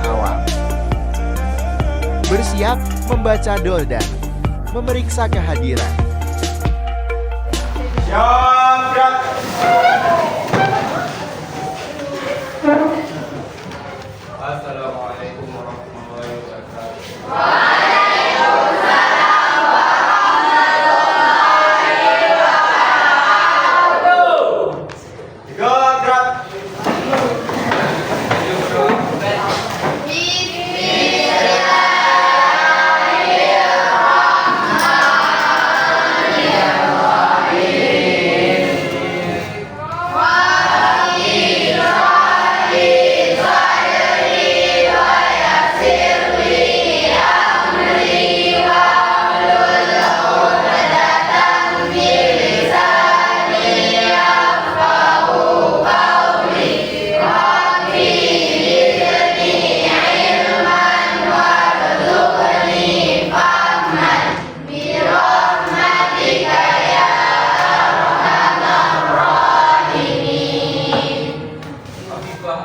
awam. Bersiap membaca doldan, memeriksa kehadiran. Siap, gerak. Assalamualaikum warahmatullahi wabarakatuh. Tiga, gerak.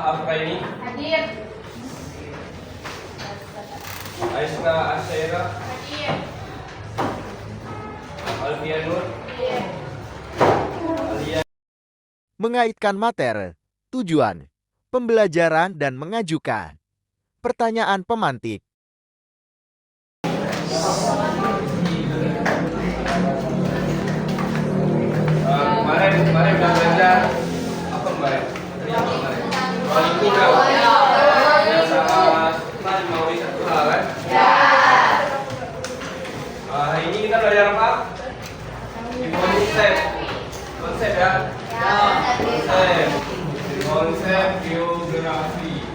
Apa ini? Hadir. Aisyah Asyaira, Hadir. Alfianur, Hadir. Alia. Mengaitkan materi, tujuan, pembelajaran dan mengajukan pertanyaan pemantik. Kemarin udah belajar apa kemarin? Tadi apa kemarin? Itu kan? Ya sama mau satu hal kan? Ya. Hari ini kita belajar apa? Konsep. Konsep ya? Ya. Konsep. Konsep geografi.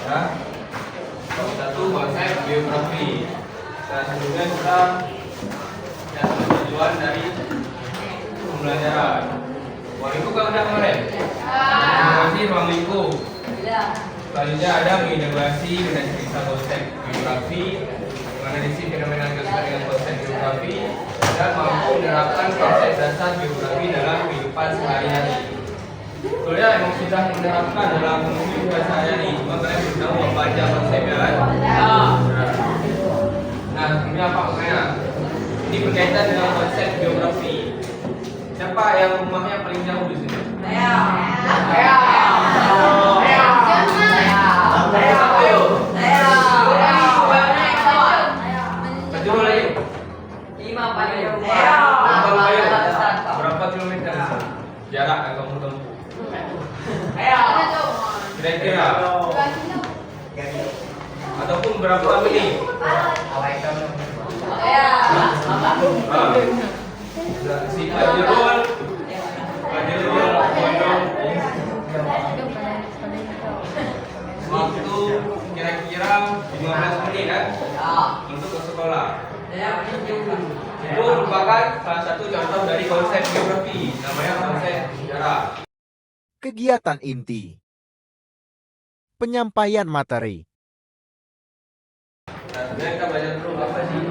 Ya. Satu konsep geografi. Dan sebelumnya kita tujuan dari pembelajaran. Ruang lingkup kan udah kemarin. Integrasi ruang lingkup. Selanjutnya ada mengintegrasi dengan cerita konsep geografi, menganalisis fenomena geografi dengan konsep geografi, dan mampu menerapkan konsep dasar geografi dalam kehidupan sehari-hari. Sebenarnya emang sudah menerapkan dalam kehidupan sehari-hari, cuma kalian belum tahu apa aja konsepnya kan? Nah, ini apa maknanya? Ini berkaitan dengan konsep geografi. Siapa yang rumahnya paling jauh di sini? Saya. Kejul lagi. 5 payung. Berapa kilometer? Jarak yang kamu tempuh? Kira-kira. Ataupun berapa menit? Si Fajrul Pondok waktu kira-kira 15 menit kan untuk ke sekolah. Itu merupakan salah satu contoh dari konsep geografi, namanya konsep jarak. Kegiatan inti, penyampaian materi. Nah, sebenarnya kita belajar dulu apa sih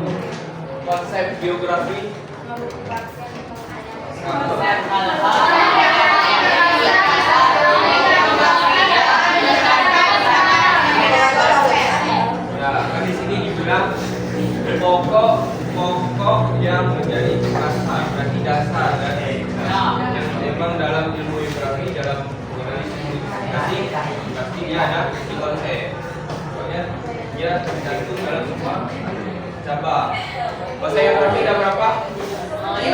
konsep geografi? Ya, kan di sini dibilang pokok yang menjadi dasar, berarti dasar kan? Yang memang dalam ilmu geografi, dalam analisis komunikasi, pasti dia ada di konsep. Pokoknya dia tergantung dalam semua cabang. Konsep geografi ada berapa? 10.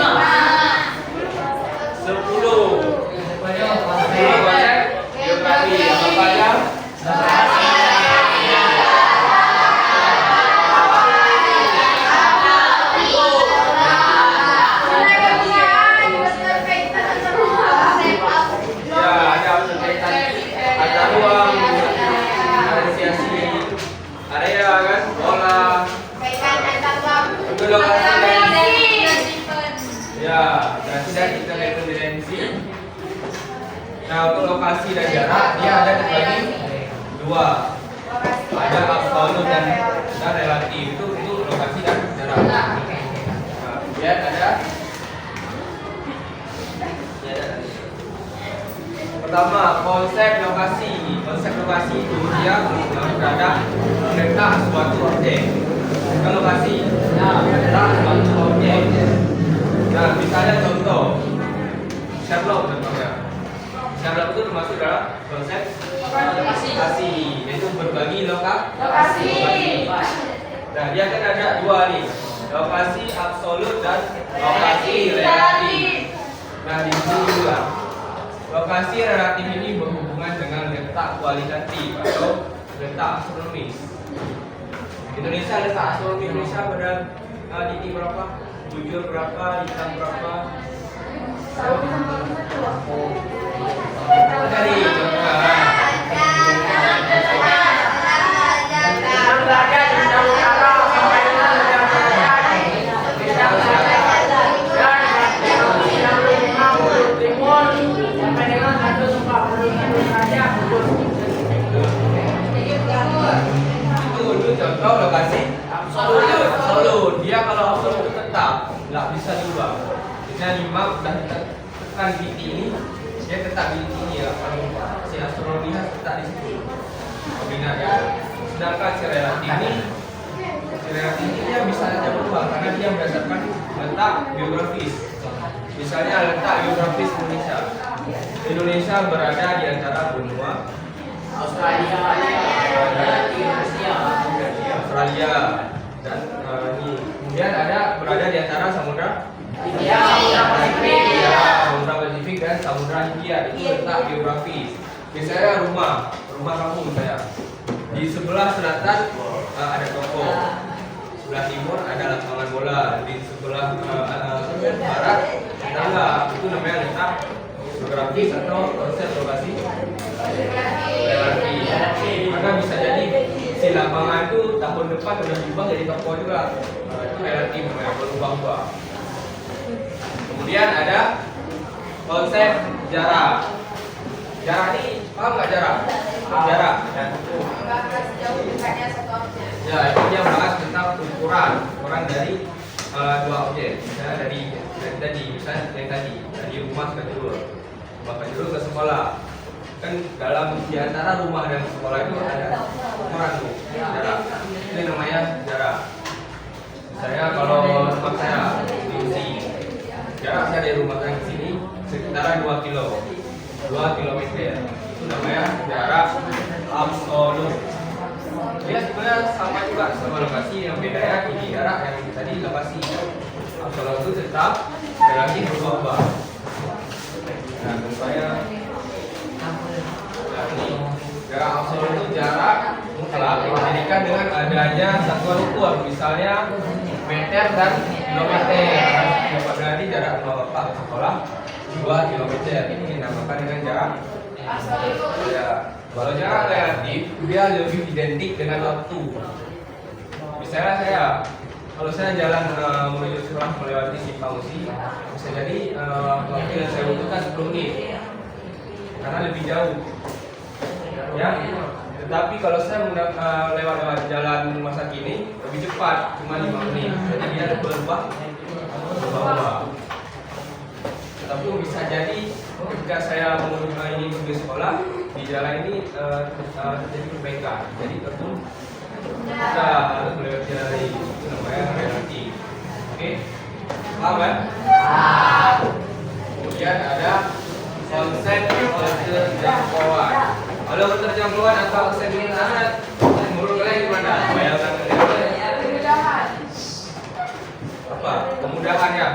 Konsep geografi apa aja? Ada ruang, analisis area kan, pola, itu lokasi ya, dan sudah kita lihat dimensi. Nah, untuk lokasi dan jarak dia ada terbagi dua, ada absolut dan relatif. Itu lokasi dan jarak. Nah, kemudian ada Pertama, konsep lokasi. Konsep lokasi itu dia berada letak suatu objek. Kan lokasi, letak suatu objek. Nah, misalnya contoh Sherlock contohnya. Sherlock itu termasuk dalam konsep lokasi, yaitu berbagi lokasi. Nah, dia kan ada dua nih, lokasi absolut dan lokasi relatif. Nah, di sini juga lokasi relatif ini berhubungan dengan letak kualitatif atau letak astronomis. Indonesia letak astronomi Indonesia pada titik berapa? Bujur berapa? Hitam berapa? Dari contohnya. Contoh lokasi absolut. Dia kalau absolut itu tetap, nggak bisa diubah. Misalnya di map dan tekan titik ini, dia tetap di titik ini ya. Kalau si astronomi tetap di situ koordinatnya. Sedangkan si relatif ini dia bisa saja berubah karena dia berdasarkan letak geografis. Misalnya letak geografis Indonesia. Indonesia berada di antara benua Australia dan ini kemudian ada berada di antara samudra Samudra Pasifik dan Samudra Hindia. Itu letak geografis. Misalnya rumah kamu misalnya di sebelah selatan ada toko, sebelah timur ada lapangan bola, di sebelah barat tangga. Itu namanya letak geografis atau konsep lokasi relatif. Maka bisa jadi si lapangan itu tahun depan sudah berubah jadi toko juga. Itu relatif namanya, berubah-ubah. Kemudian ada konsep jarak. Jarak ini paham nggak jarak? Jarak. Ya, itu dia bahas tentang ukuran dari dua objek. Misalnya dari tadi, misalnya yang tadi dari rumah ke jurus ke sekolah. Kan dalam di antara rumah dan sekolah itu ada ukuran tuh, jarak. Ini namanya jarak. Misalnya kalau rumah saya di Usi, jarak saya dari rumah saya ke sini sekitar 2 kilometer. Itu namanya jarak absolut. Dia sebenarnya sama juga sama lokasi, yang bedanya ini jarak, yang tadi lokasi. Absolut itu tetap relatif berubah. Nah, supaya jarak absolut itu jarak mutlak dijadikan dengan adanya satuan ukur, misalnya meter dan kilometer. Berarti jarak rumah bapak ke sekolah 2 kilometer. Ini dinamakan dengan jarak absolut. Ya, kalau jarak relatif dia lebih identik dengan waktu. Misalnya kalau saya jalan menuju sekolah melewati Simpang Usi, bisa jadi waktu yang saya butuhkan 10 menit karena lebih jauh. Ya, tetapi kalau saya lewat jalan masa kini lebih cepat, cuma 5 menit. Jadi dia berubah. Tapi bisa jadi ketika saya ini pergi sekolah di jalan ini terjadi perbaikan. Jadi tentu kita harus melewati jalan ini. Itu namanya relatif. Oke, paham kan? Kemudian ada konsep keterjangkauan. Kalau keterjangkauan atau aksesibilitas, menurut kalian gimana? Bayangkan apa? Kemudahannya?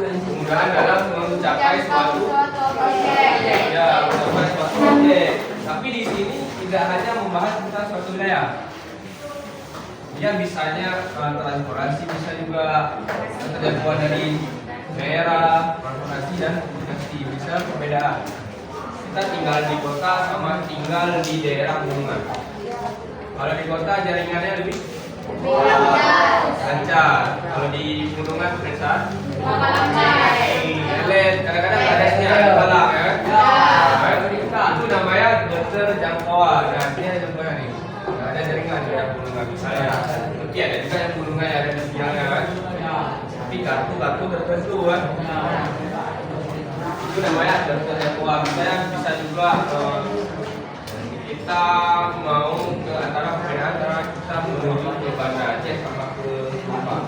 Kemudahan dalam mencapai suatu objek. Ya, mencapai suatu objek. Tapi di sini tidak hanya membahas tentang suatu wilayah. Dia bisanya transportasi, bisa juga keterjangkauan dari daerah, transportasi dan komunikasi, bisa perbedaan. Kita tinggal di kota sama tinggal di daerah pegunungan. Kalau di kota jaringannya lebih lancar. Kalau di pegunungan lancar. Kadang-kadang adanya halang ya. Itu namanya keterjangkauan. Nah, ini ada contohnya nih. Ada jaringan di daerah pegunungan misalnya. Tapi ada juga yang pegunungan yang ada di siangnya kan. Tapi kartu tertentu kan. Itu namanya daftar jadwal. Misalnya bisa juga kita mau ke antara kita menuju ke Banda Aceh sama ke Kupang.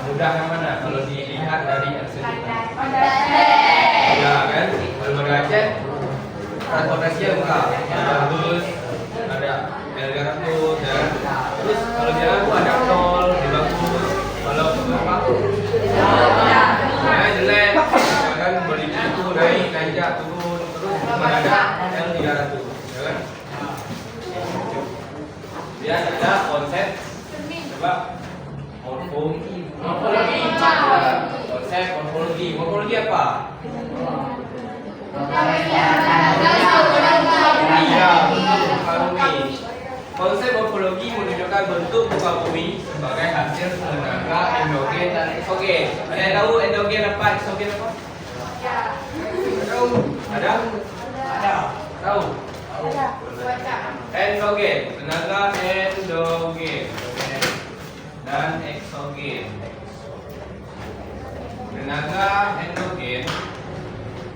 Mudah yang mana kalau dilihat dari LCD? Ya kan? Kalau Banda Aceh transportasinya murah. Ada bus, ada L200 ya. Terus kalau jalan tuh ada tol, di bagus. Kalau ke Kupang jelek, kan beli itu naik, nanjak, turun, terus cuma ada L300, ya kan? Dia ada konsep, coba morfologi, konsep morfologi apa? Iya, bentuk muka bumi. Konsep morfologi menunjukkan bentuk muka bumi sebagai hasil tenaga endogen dan eksogen. Ada yang tahu endogen apa, eksogen apa? Tahu? Ada? Tahu? Endogen, tenaga endogen dan eksogen. Tenaga endogen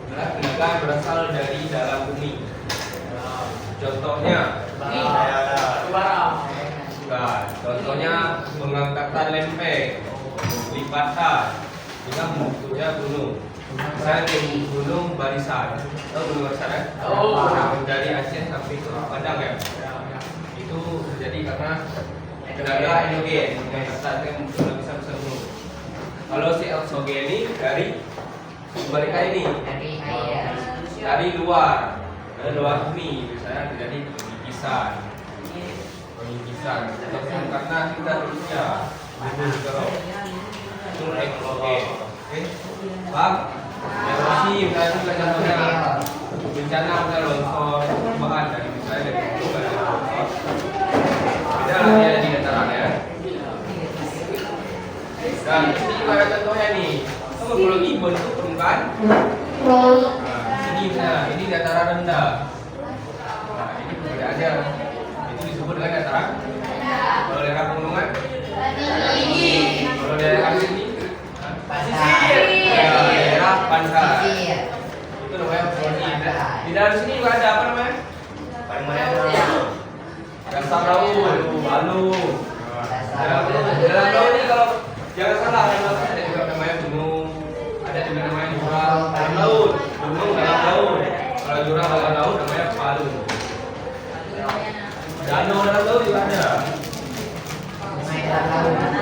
adalah tenaga yang berasal dari dalam bumi. Contohnya, contohnya pengangkatan lempeng, lipatan, hingga membentuknya gunung. Misalnya di gunung Barisan, tahu gunung Barisan kan? Dari Aceh sampai ke Padang ya. Itu terjadi karena tenaga endogen yang startnya muncul besar-besar gunung. Kalau si eksogen ini dari sebaliknya ini, dari luar bumi, misalnya terjadi penggigisan, ataupun karena kita terusnya itu eksogen. Oke, paham? Erosi misalnya juga contohnya bencana misalnya longsor, perubahan dari misalnya dari gunung ada longsor, beda lah dia di dataran ya. Dan di sini juga ada contohnya nih, morfologi bentuk permukaan. Sini misalnya, ini dataran rendah. Nah, ini perbedaannya. Itu disebut dengan dataran. Kalau daerah pegunungan, kalau daerah sini, daerah pantai. Itu namanya morfologi. Di dalam sini juga ada apa namanya? Dasar laut, balu. Dalam laut ini kalau jangan salah, ada juga namanya gunung, ada juga namanya jurang dalam laut, gunung dalam laut. Kalau jurang dalam laut namanya palu. Danau dalam laut juga ada.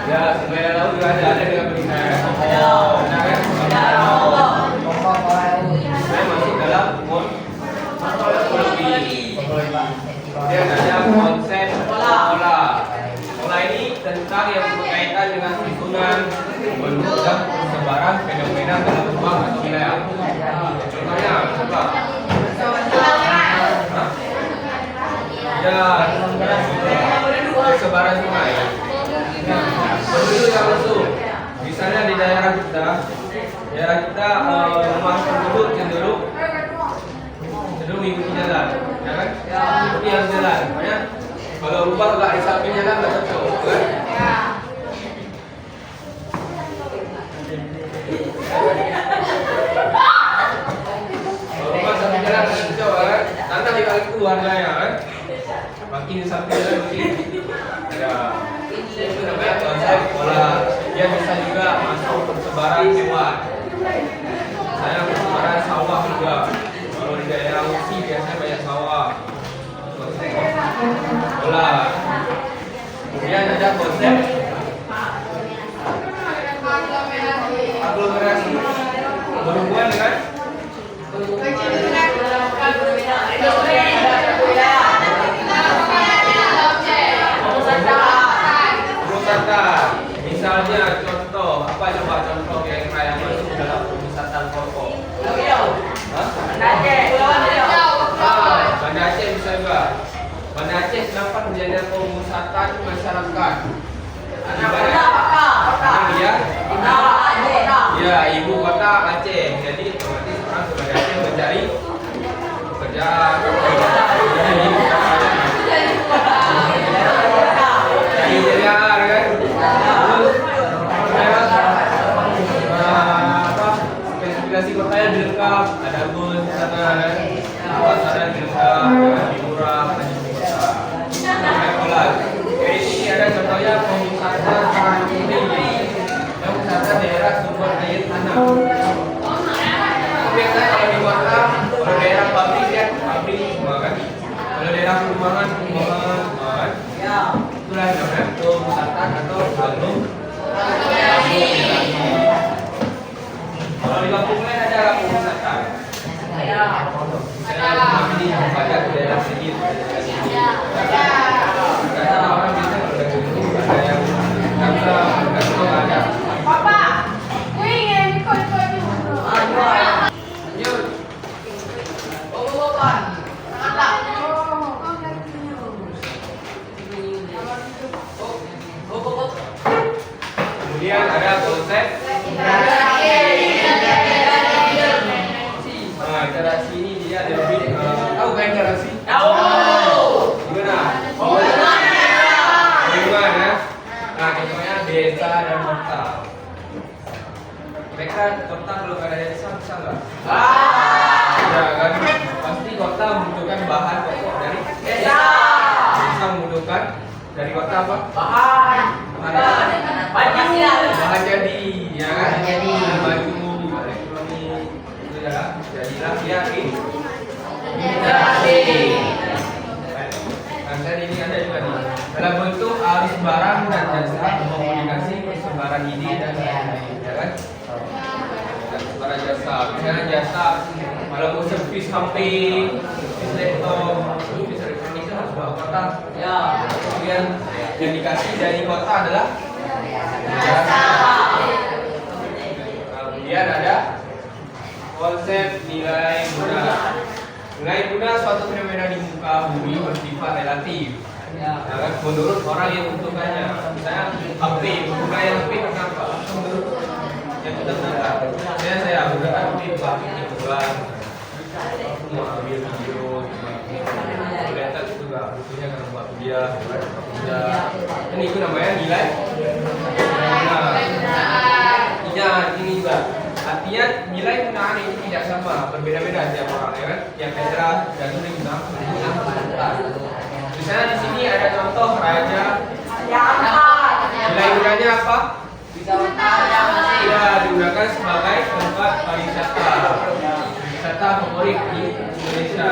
Ya, sungai dalam laut juga ada dengan perizinan. Saya masih dalam morfologi. Dia ada konsep pola. Pola ini tentang yang berkaitan dengan susunan, bentuk dan persebaran fenomena dalam ruang atau wilayah. Contohnya, coba. Ya, persebaran sungai. Penduduk yang masuk. Misalnya di daerah kita rumah penduduk cenderung mengikuti jalan, ya kan? Mengikuti yang jalan. Makanya kalau rumah nggak di samping jalan nggak cocok, kan? Kalau rumah samping jalan nggak cocok, kan? Tanah di kali itu warnanya, kan? Makin di samping jalan makin ada. Itu namanya konsep pola. Dia bisa juga masuk persebaran hewan. Saya persebaran sawah juga. Kalau di daerah Usi biasanya banyak sawah. Pola. Kemudian ada konsep aglomerasi. Berhubungan dengan pemusatan. Misalnya contoh, apa coba contoh yang masuk dalam pemusatan pokok? Banda Aceh bisa juga. Banda Aceh kenapa menjadi pemusatan masyarakat? Ya, ibu kota Aceh. Jadi otomatis orang ke Banda Aceh mencari pekerjaan. Jadi jadian kan? Terus spesifikasi kotanya dilengkap. sana suasana indah, lebih murah, dan lebih besar. Jadi ini ada contohnya pengwisata ini yang wisata daerah sumber air tanah. Biasanya kalau di kota, kalau daerah pabrik ya pabrik semua kan. Kalau daerah perumahan kan. Itulah yang namanya pengwisata atau kampung. Kalau di kampung lain ada kampung wisata. Misalnya kami di pada daerah sini. Karena orang biasa ada yang kata ada. Papa, gue ingin ikut dulu. Lanjut. Bapak. Mantap. Kemudian ada konsep. Nah, interaksi ini dia lebih tahu kan interaksi? Tahu. Gimana? Gimana? Nah, contohnya desa dan kota. Mereka kota belum ada desa bisa nggak? Ya kan? Pasti kota membutuhkan bahan pokok dari desa. Desa membutuhkan dari kota apa? Bahan jadi, ya kan? Bahan jadi. Baju, elektronik, itu ya. Jadilah dia ini. Dan ini ada juga nih. Dalam bentuk arus barang dan jasa komunikasi persebaran ide dan lain-lain, ya kan? Dan persebaran jasa, misalnya jasa kalau mau servis HP, servis laptop, servis elektronik itu harus bawa kota. Ya. Kemudian yang dikasih dari kota adalah jasa. Kemudian ada konsep nilai guna. Nilai guna suatu fenomena di muka bumi bersifat relatif. Ya kan? Menurut orang yang membutuhkannya. Misalnya HP, menggunakan HP kenapa? Menurut yang kita gunakan. Saya menggunakan HP buat hiburan. Aku mau ambil video, laptop juga butuhnya karena buat dia. Dan itu namanya nilai. Nah, ini juga. Artinya nilai penggunaan ini tidak sama, berbeda-beda setiap orang, ya kan? Yang Petra dan ini guna. Misalnya di sini ada contoh raja. Nilai gunanya apa? Ya, digunakan sebagai tempat pariwisata. Wisata favorit di Indonesia.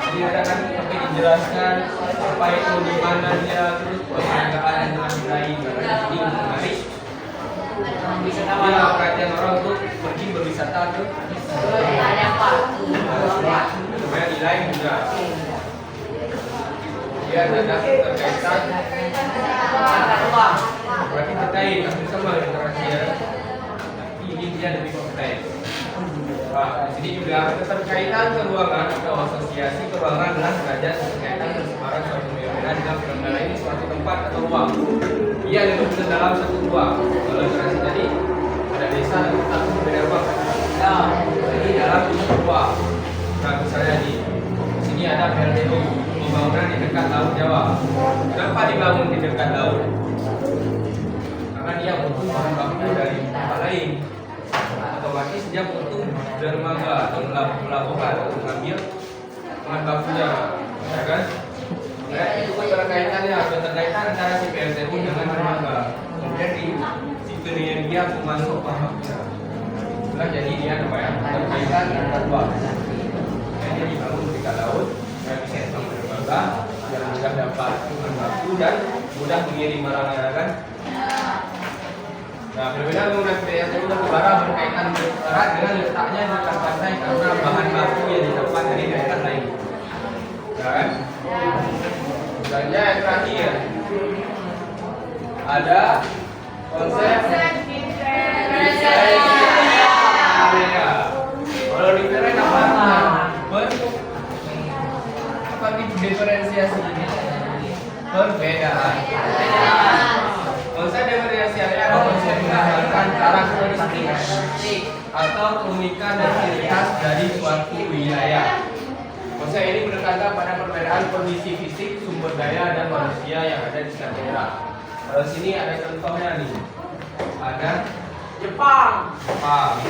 Jadi ada kan sampai dijelaskan apa itu di mana dia, terus penghargaan dengan nilai. Ini menarik. Ya, perhatian orang untuk pergi berwisata ke supaya nilai juga. Dia ada terkaitan. Berarti terkait, hampir sama interaksi ya. Tapi ini dia lebih kompleks. Nah, di sini juga keterkaitan keuangan atau asosiasi keuangan adalah derajat keterkaitan persebaran suatu fenomena dalam fenomena ini suatu tempat atau ruang. Ia lebih ke dalam satu ruang. Kalau interaksi tadi ada desa dan kota itu berbeda ruang. Jadi dalam satu ruang. Nah, misalnya di sini ada PLTU, pembangunan di dekat Laut Jawa. Kenapa dibangun di dekat laut? Karena dia butuh bahan baku dari tempat lain. Otomatis dia butuh dermaga atau pelabuhan untuk mengambil bahan bakunya, ya kan? Ya, itu keterkaitannya, keterkaitan antara si PLTU dengan dermaga. Kemudian si penyedia memasuk bahan bakunya. Itulah jadi dia namanya keterkaitan antar ruang. Dia dibangun di dekat laut, yang bisa sama dermaga, yang mudah dapat bahan baku dan mudah mengirim barang, ya kan? Nah, berbeda menggunakan PLTU batubara berkaitan erat dengan letaknya di dekat pantai karena bahan baku yang didapat dari daerah lain. Ya kan? Misalnya yang terakhir ada konsep area. Kalau diferensiasi apa diferensiasi ini? Perbedaan. Konsep diferensiasi area adalah konsep menggambarkan karakteristik atau keunikan dan ciri khas dari suatu wilayah. Konsep ini menekankan pada perbedaan kondisi fisik, sumber daya, dan manusia yang ada di setiap daerah. Kalau sini ada contohnya nih, ada Jepang. Jepang.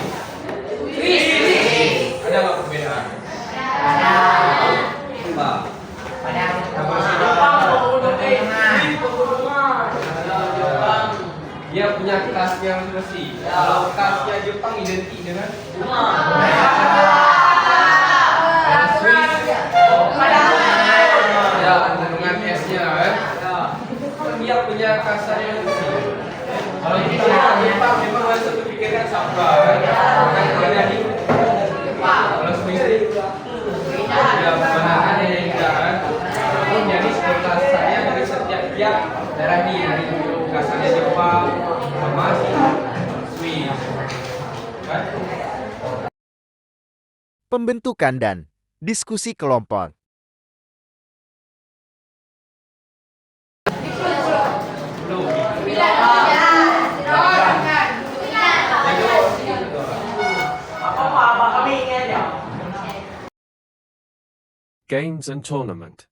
yang mesti. Kalau kasnya Jepang identik dengan Swiss. Ya, kandungan S-nya kan. Dia punya kasar yang mesti. Kalau kita lihat Jepang memang ada satu pikiran sama kan. Kan jadi kalau Swiss ya kebenaran yang tidak kan. Jadi kasarnya dari setiap pihak daerah ini dari kasarnya Jepang sama Swiss kan. Pembentukan dan diskusi kelompok. Games and tournament.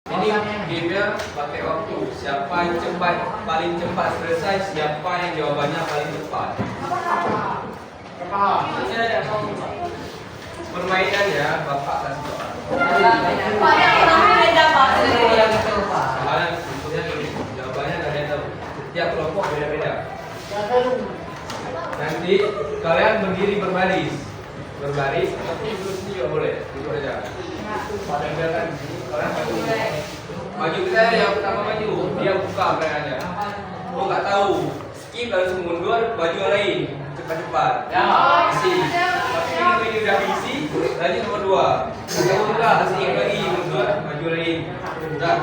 Ini gamenya pakai waktu. Siapa yang paling cepat selesai, siapa yang jawabannya paling cepat. Permainannya bapak kasih soal. Soalnya jawabannya nggak ada yang tahu. Setiap kelompok beda-beda. Nanti kalian berdiri berbaris, tapi duduk sini juga boleh, duduk aja. Pada kelihatan di sini, kalian maju ke saya yang pertama maju, dia buka mereka. Oh nggak tahu, skip langsung mundur, maju yang lain, cepat-cepat. Isi. Tapi ini udah diisi, lanjut nomor 2. Kamu udah skip lagi, mundur, maju lain. Udah,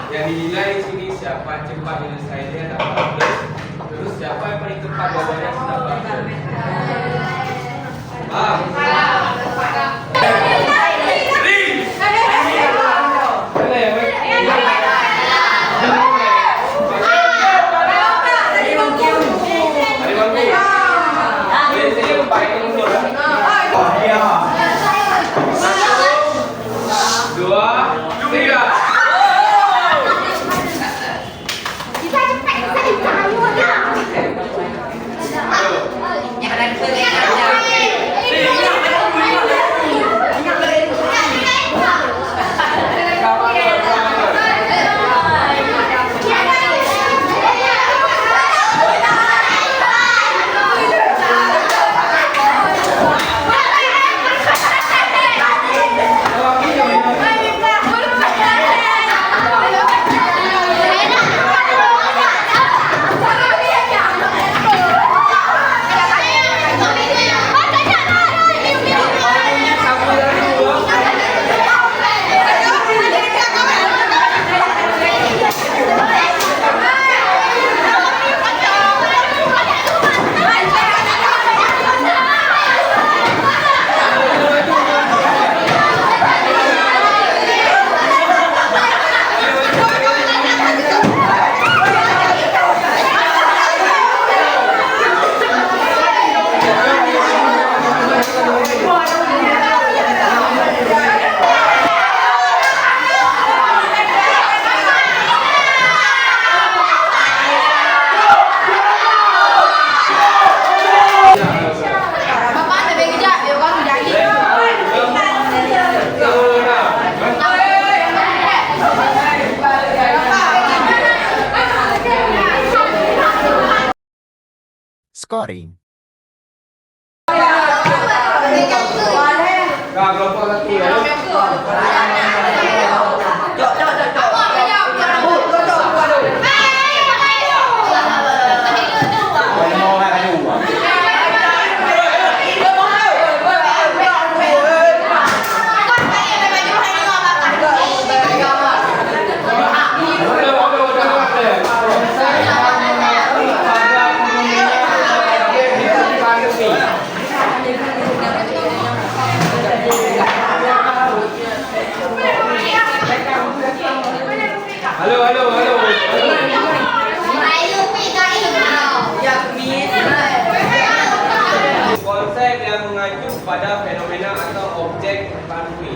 yang dinilai di sini siapa cepat menyelesaikannya dapat plus. Terus siapa yang paling cepat jawabannya dapat plus. Scoring. Nah, kelompok satu ya. Halo. Konsep yang mengacu pada fenomena atau objek bumi.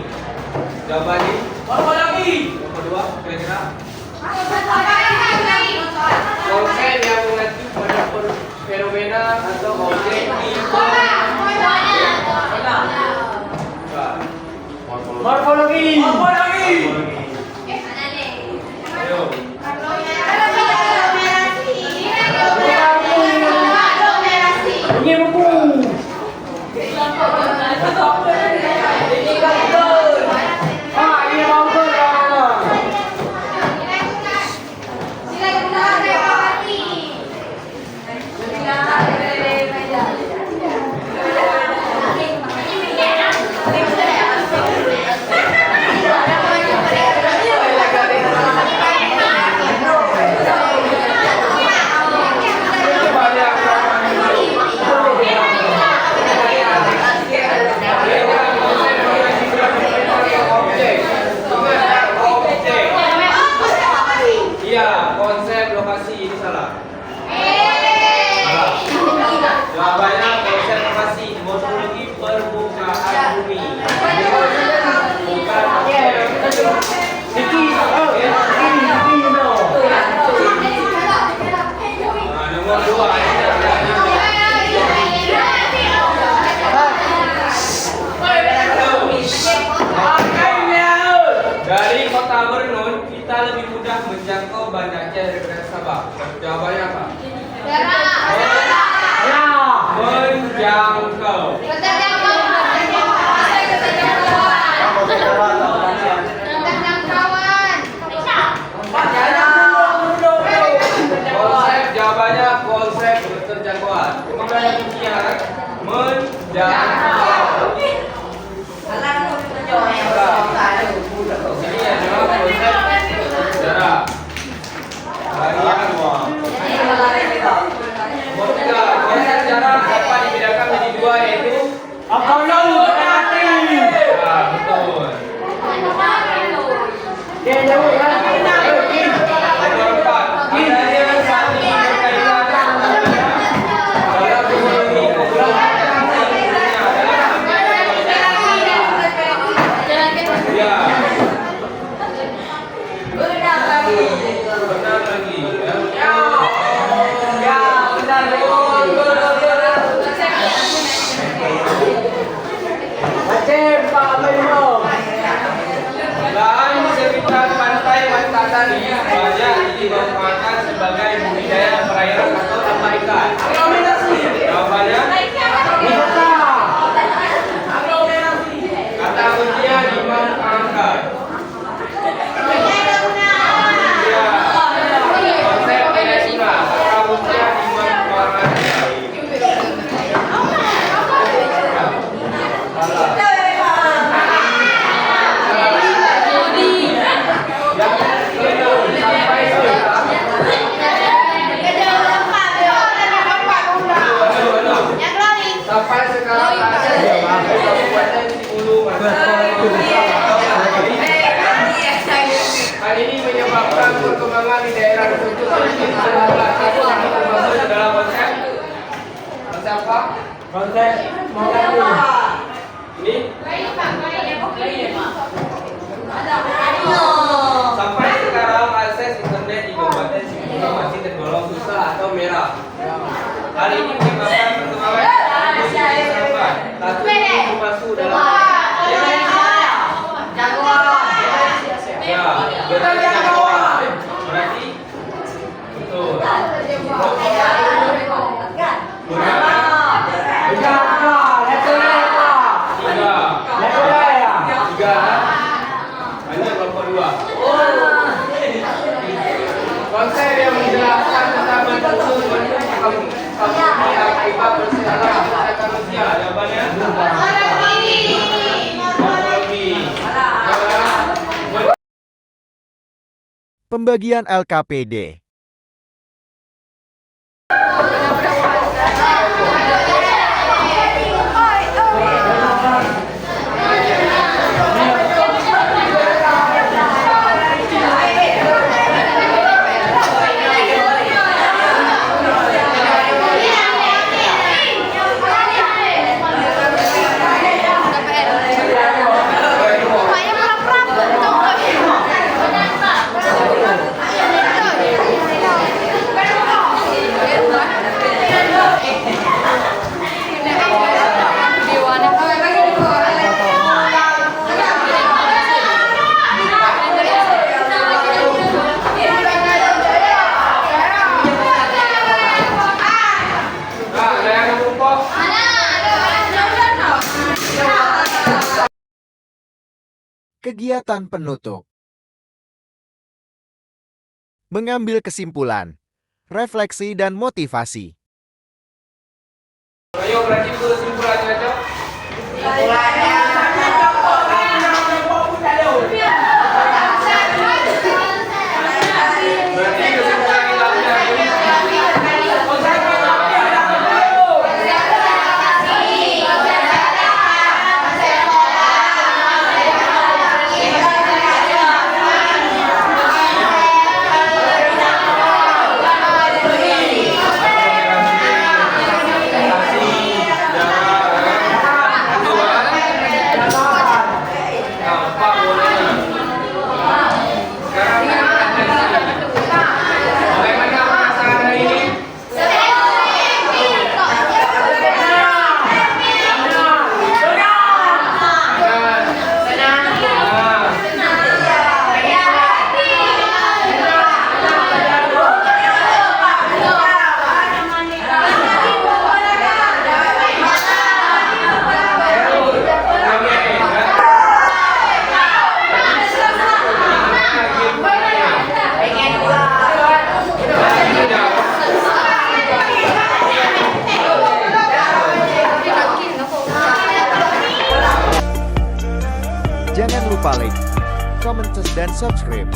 Jawabannya nomor 2 kira-kira. Konsep yang mengacu pada fenomena atau objek di morfologi. Ayo. Terjangkau. Konsep jawabannya konsep keterjangkauan. Kemudian yang ketiga menjangkau. Ini adalah konsep jarak. Larian. Ketiga, konsep jarak dapat dibedakan menjadi dua, yaitu Akal laut hati. ya, betul. Nomor 4, adanya sandi berkaitan dalam teknologi populasi ya. Benar lagi ya. Lahan di sekitar pantai Wantasan banyak dimanfaatkan sebagai budidaya perairan atau tambak ikan. Jawabannya kata kuncinya dimanfaatkan. Ya, konsep manajemen kata kuncinya dimanfaatkan. Sampai sekarang ada Kabupaten Singulu hal ini menyebabkan perkembangan di daerah tersebut salah satu yang termasuk dalam konsep apa? Konsep Ini sampai sekarang akses internet di Kabupaten Singulu masih tergolong susah atau merah. Hal ini menyebabkan perkembangan satu masuk dalam ya, berjangkauan. Berarti betul. Tiga. Hanya kelompok dua. Konsep yang menjelaskan tentang bentuk akibat persiapan kesehatan manusia. Jawabannya morfologi. Pembagian LKPD. Kegiatan penutup. Mengambil kesimpulan, refleksi dan motivasi. Ayo berarti kesimpulannya aja. Berarti kesimpulan kita punya ini. Jangan lupa like, comment, dan subscribe.